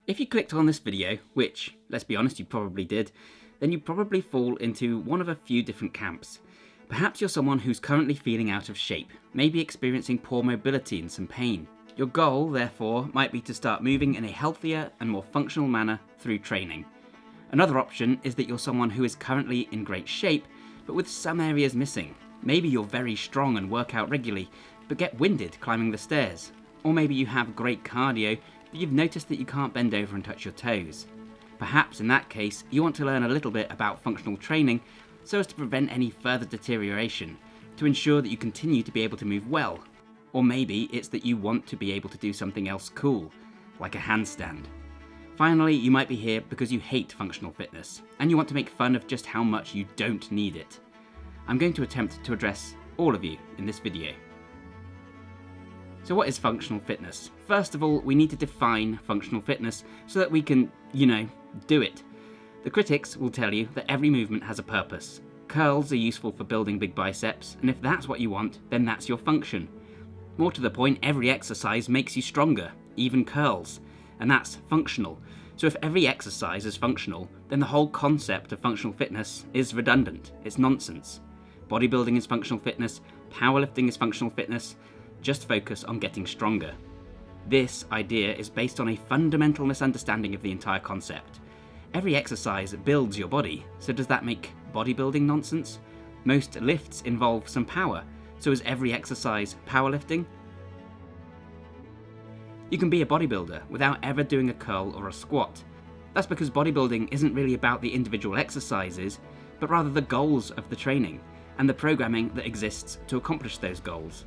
If you clicked on this video, which, let's be honest, you probably did, then you probably fall into one of a few different camps. Perhaps you're someone who's currently feeling out of shape, maybe experiencing poor mobility and some pain. Your goal, therefore, might be to start moving in a healthier and more functional manner through training. Another option is that you're someone who is currently in great shape, but with some areas missing. Maybe you're very strong and work out regularly, but get winded climbing the stairs. Or maybe you have great cardio, but you've noticed that you can't bend over and touch your toes. Perhaps in that case, you want to learn a little bit about functional training so as to prevent any further deterioration, to ensure that you continue to be able to move well. Or maybe it's that you want to be able to do something else cool, like a handstand. Finally, you might be here because you hate functional fitness, and you want to make fun of just how much you don't need it. I'm going to attempt to address all of you in this video. So what is functional fitness? First of all, we need to define functional fitness so that we can, do it. The critics will tell you that every movement has a purpose. Curls are useful for building big biceps, and if that's what you want, then that's your function. More to the point, every exercise makes you stronger, even curls, and that's functional. So if every exercise is functional, then the whole concept of functional fitness is redundant. It's nonsense. Bodybuilding is functional fitness, powerlifting is functional fitness. Just focus on getting stronger. This idea is based on a fundamental misunderstanding of the entire concept. Every exercise builds your body, so does that make bodybuilding nonsense? Most lifts involve some power, so is every exercise powerlifting? You can be a bodybuilder without ever doing a curl or a squat. That's because bodybuilding isn't really about the individual exercises, but rather the goals of the training and the programming that exists to accomplish those goals.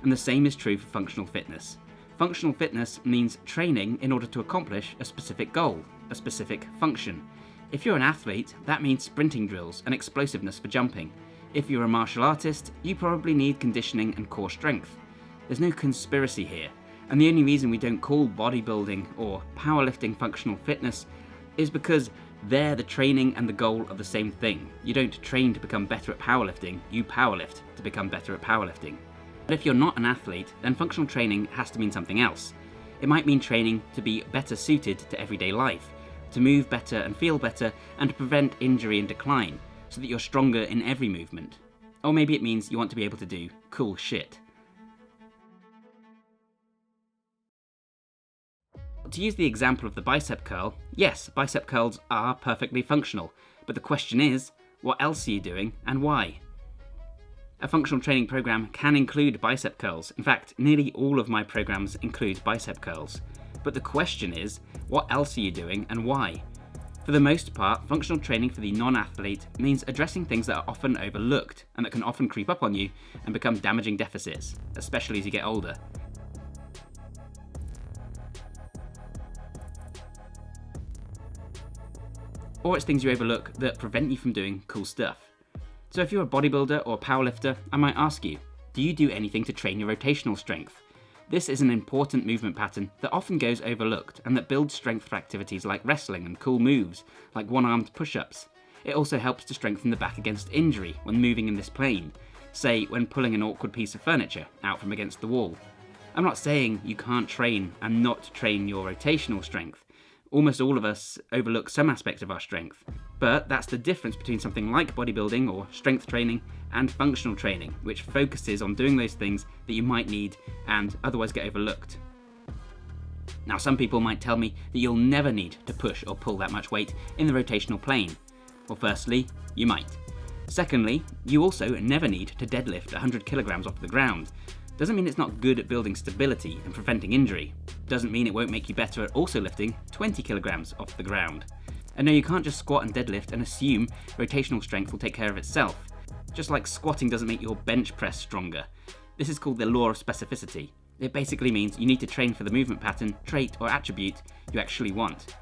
And the same is true for functional fitness. Functional fitness means training in order to accomplish a specific goal, a specific function. If you're an athlete, that means sprinting drills and explosiveness for jumping. If you're a martial artist, you probably need conditioning and core strength. There's no conspiracy here, and the only reason we don't call bodybuilding or powerlifting functional fitness is because they're the training and the goal of the same thing. You don't train to become better at powerlifting, you powerlift to become better at powerlifting. But if you're not an athlete, then functional training has to mean something else. It might mean training to be better suited to everyday life, to move better and feel better, and to prevent injury and decline, so that you're stronger in every movement. Or maybe it means you want to be able to do cool shit. To use the example of the bicep curl, yes, bicep curls are perfectly functional, but the question is, what else are you doing and why? A functional training program can include bicep curls. In fact, nearly all of my programs include bicep curls. But the question is, what else are you doing and why? For the most part, functional training for the non-athlete means addressing things that are often overlooked and that can often creep up on you and become damaging deficits, especially as you get older. Or it's things you overlook that prevent you from doing cool stuff. So if you're a bodybuilder or a powerlifter, I might ask you, do you do anything to train your rotational strength? This is an important movement pattern that often goes overlooked and that builds strength for activities like wrestling and cool moves, like one-armed push-ups. It also helps to strengthen the back against injury when moving in this plane, say when pulling an awkward piece of furniture out from against the wall. I'm not saying you can't train and not train your rotational strength. Almost all of us overlook some aspect of our strength, but that's the difference between something like bodybuilding or strength training and functional training, which focuses on doing those things that you might need and otherwise get overlooked. Now, some people might tell me that you'll never need to push or pull that much weight in the rotational plane. Well, firstly, you might. Secondly, you also never need to deadlift 100 kilograms off the ground. Doesn't mean it's not good at building stability and preventing injury. Doesn't mean it won't make you better at also lifting 20 kilograms off the ground. And no, you can't just squat and deadlift and assume rotational strength will take care of itself. Just like squatting doesn't make your bench press stronger. This is called the Law of Specificity. It basically means you need to train for the movement pattern, trait, or attribute you actually want.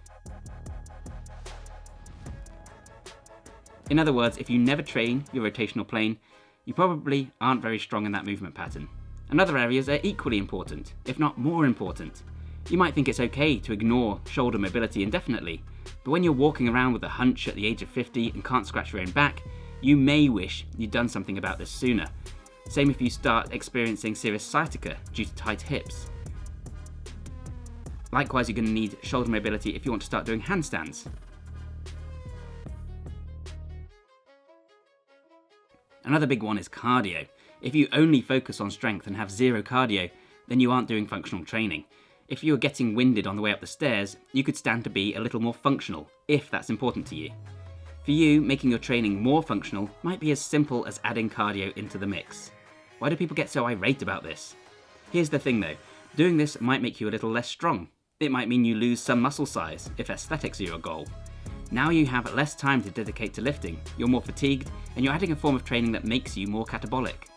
In other words, if you never train your rotational plane, you probably aren't very strong in that movement pattern. And other areas are equally important, if not more important. You might think it's okay to ignore shoulder mobility indefinitely, but when you're walking around with a hunch at the age of 50 and can't scratch your own back, you may wish you'd done something about this sooner. Same if you start experiencing serious sciatica due to tight hips. Likewise, you're going to need shoulder mobility if you want to start doing handstands. Another big one is cardio. If you only focus on strength and have zero cardio, then you aren't doing functional training. If you are getting winded on the way up the stairs, you could stand to be a little more functional, if that's important to you. For you, making your training more functional might be as simple as adding cardio into the mix. Why do people get so irate about this? Here's the thing though, doing this might make you a little less strong. It might mean you lose some muscle size, if aesthetics are your goal. Now you have less time to dedicate to lifting, you're more fatigued, and you're adding a form of training that makes you more catabolic.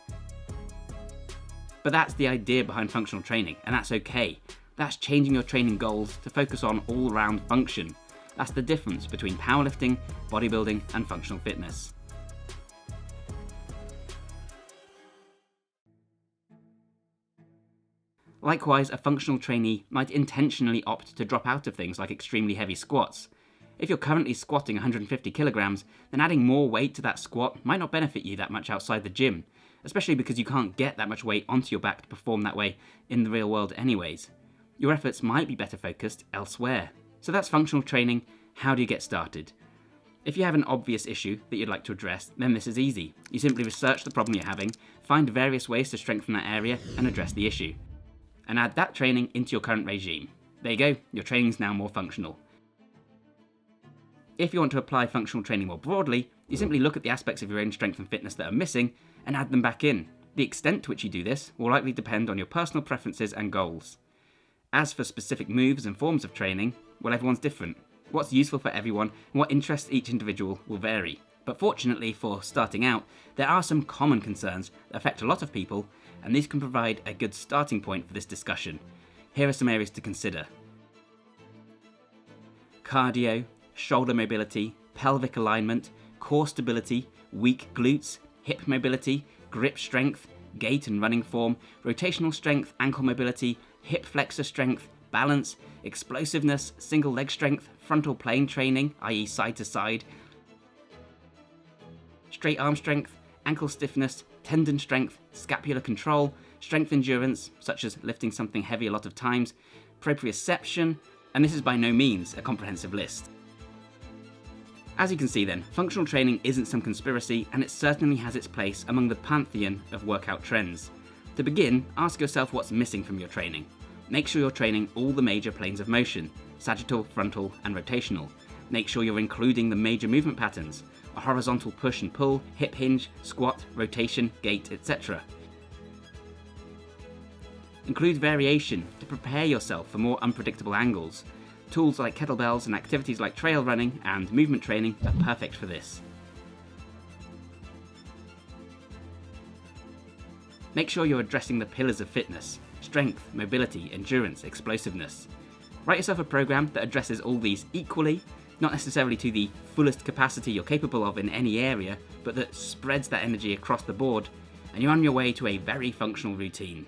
But that's the idea behind functional training, and that's okay. That's changing your training goals to focus on all-round function. That's the difference between powerlifting, bodybuilding, and functional fitness. Likewise, a functional trainee might intentionally opt to drop out of things like extremely heavy squats. If you're currently squatting 150 kilograms, then adding more weight to that squat might not benefit you that much outside the gym, especially because you can't get that much weight onto your back to perform that way in the real world anyways. Your efforts might be better focused elsewhere. So that's functional training. How do you get started? If you have an obvious issue that you'd like to address, then this is easy. You simply research the problem you're having, find various ways to strengthen that area, and address the issue. And add that training into your current regime. There you go, your training's now more functional. If you want to apply functional training more broadly, you simply look at the aspects of your own strength and fitness that are missing and add them back in. The extent to which you do this will likely depend on your personal preferences and goals. As for specific moves and forms of training, well, everyone's different. What's useful for everyone and what interests each individual will vary. But fortunately for starting out, there are some common concerns that affect a lot of people, and these can provide a good starting point for this discussion. Here are some areas to consider. Cardio, shoulder mobility, pelvic alignment, core stability, weak glutes, hip mobility, grip strength, gait and running form, rotational strength, ankle mobility, hip flexor strength, balance, explosiveness, single leg strength, frontal plane training, i.e. side to side, straight arm strength, ankle stiffness, tendon strength, scapular control, strength endurance, such as lifting something heavy a lot of times, proprioception, and this is by no means a comprehensive list. As you can see then, functional training isn't some conspiracy, and it certainly has its place among the pantheon of workout trends. To begin, ask yourself what's missing from your training. Make sure you're training all the major planes of motion, sagittal, frontal, and rotational. Make sure you're including the major movement patterns, a horizontal push and pull, hip hinge, squat, rotation, gait, etc. Include variation to prepare yourself for more unpredictable angles. Tools like kettlebells and activities like trail running and movement training are perfect for this. Make sure you're addressing the pillars of fitness: strength, mobility, endurance, explosiveness. Write yourself a program that addresses all these equally, not necessarily to the fullest capacity you're capable of in any area, but that spreads that energy across the board, and you're on your way to a very functional routine.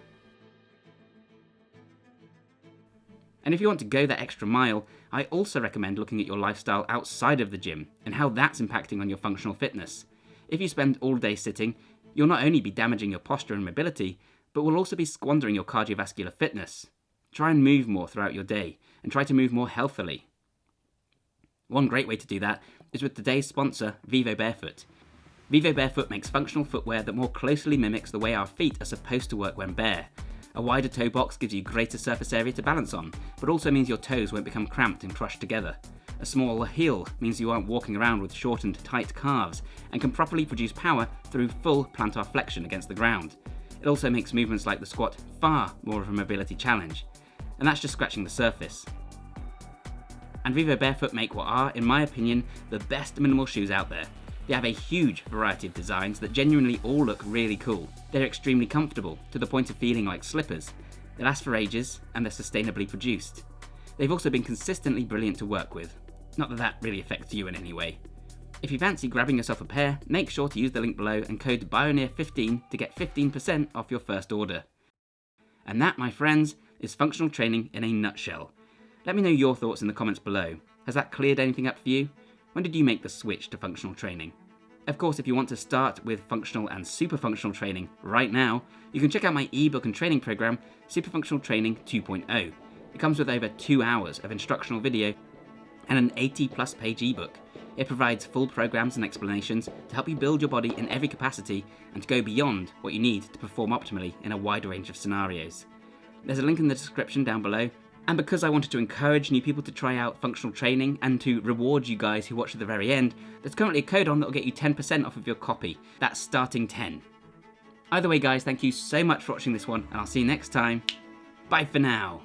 And if you want to go that extra mile, I also recommend looking at your lifestyle outside of the gym and how that's impacting on your functional fitness. If you spend all day sitting, you'll not only be damaging your posture and mobility, but will also be squandering your cardiovascular fitness. Try and move more throughout your day, and try to move more healthily. One great way to do that is with today's sponsor, Vivo Barefoot. Vivo Barefoot makes functional footwear that more closely mimics the way our feet are supposed to work when bare. A wider toe box gives you greater surface area to balance on, but also means your toes won't become cramped and crushed together. A smaller heel means you aren't walking around with shortened, tight calves, and can properly produce power through full plantar flexion against the ground. It also makes movements like the squat far more of a mobility challenge, and that's just scratching the surface. And Vivo Barefoot make what are, in my opinion, the best minimal shoes out there. They have a huge variety of designs that genuinely all look really cool. They're extremely comfortable, to the point of feeling like slippers. They last for ages, and they're sustainably produced. They've also been consistently brilliant to work with. Not that that really affects you in any way. If you fancy grabbing yourself a pair, make sure to use the link below and code BIONEER15 to get 15% off your first order. And that, my friends, is functional training in a nutshell. Let me know your thoughts in the comments below. Has that cleared anything up for you? When did you make the switch to functional training? Of course, if you want to start with functional and super functional training right now, you can check out my ebook and training program, Super Functional Training 2.0. It comes with over 2 hours of instructional video and an 80+ page ebook. It provides full programs and explanations to help you build your body in every capacity and to go beyond what you need to perform optimally in a wide range of scenarios. There's a link in the description down below, and because I wanted to encourage new people to try out functional training and to reward you guys who watch to the very end, there's currently a code on that will get you 10% off of your copy. That's starting 10. Either way guys, thank you so much for watching this one, and I'll see you next time. Bye for now.